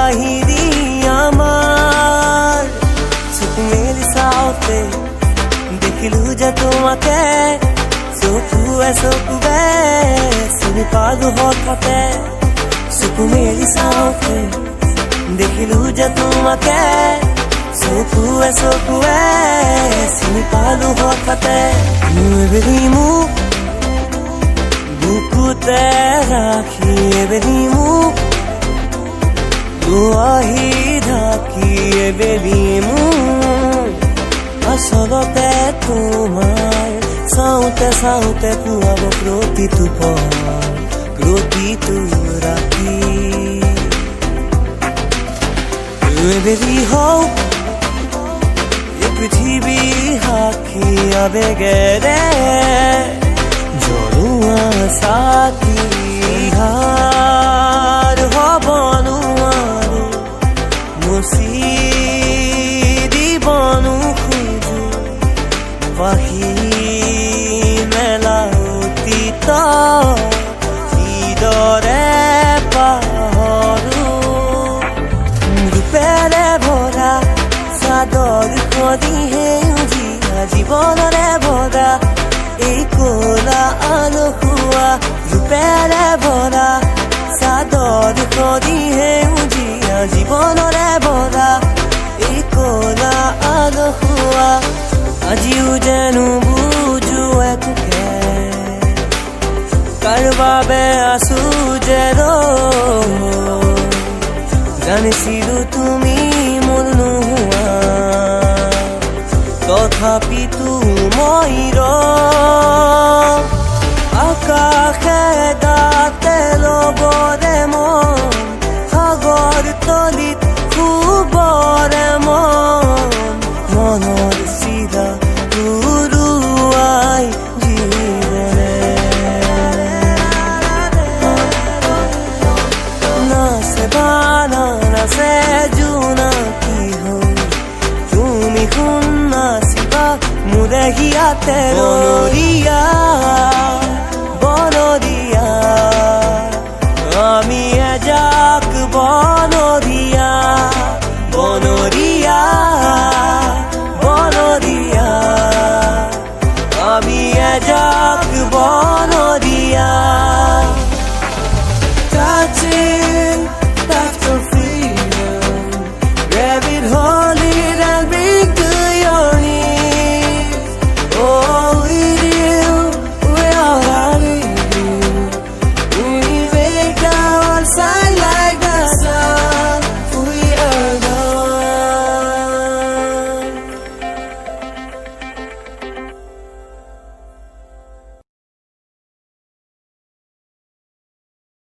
বাহিৰী আমাৰ চকু মেলি চাওঁতে দেখিলো যে তোমাকে চকুৱে চিনি পালো হঠাতে চকু মেলি চাওঁতে দেখিলো যে তোমাকে চকুৱে চিনি পালো হঠাতে এবেলি মোক বুকুতে ৰাখি এবেলি মোক দুৱাহি ঢাকি এবেলি মোক আচলতে তোমাৰ চাওঁতে চাওঁতে পুৱাব প্ৰতিটো পল প্ৰতিটো ৰাতি এবেলি হওক এই পৃথিৱী সাক্ষী আবেগেৰে জ্বলোৱা চাকি ধাৰ হ'ব নোৱাৰো মুচি দিব নোখোজো পাহি মেলা অতীত কিদৰে পাহৰো ৰূপেৰে ভৰা চাদৰ খদি সেউজীয়া জীৱনৰে ভৰা এই ক'লা আলসুৱা ৰূপেৰে ভৰা চাদৰ খদি সেউজীয়া জীৱনৰে ভৰা এই ক'লা আলসুৱা আজিও যেনো বুজো একোকে কাৰ বাবে আছো যে জানিছিলো তুমি মোৰ নোহোৱা তথাপিতো মই আকাশে গাতে ল'বৰে মন সাগৰ তলিত শুবৰে মনৰ চিৰা উৰুৱাই জীৱনে নাচে বানা নাচে জোনাকী হৈ তুমি শুন নাচিবা মোৰে হিয়াতে বনৰীয়া